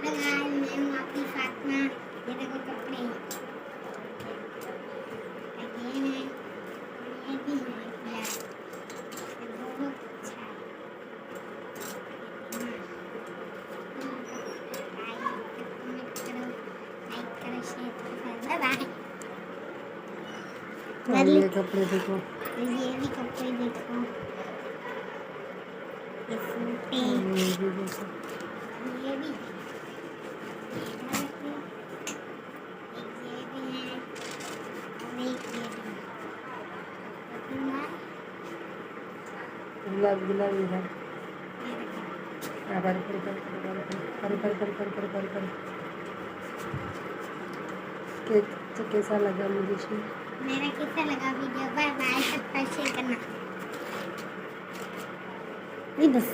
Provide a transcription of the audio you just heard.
Guys मैं हूँ आपकी फातिमा। ये देखो कपड़े ये हैं, ये भी है यार, ये बहुत अच्छा है। लाइक करो शेयर करो, बाय बाय। और ये कपड़े देखो, ये भी कपड़े देखो, ये सूटे, ये भी देखो। ये भी एक ये भी है और एक ये भी है। गुलाब गुलाबी है। ये देखो कर कर कर कर कर कर कर कर कर कर केक तो कैसा लगा मुझे शेयर? मेरा कैसा लगा वीडियो? बाय बाय, सब्सक्राइब करना। नहीं बस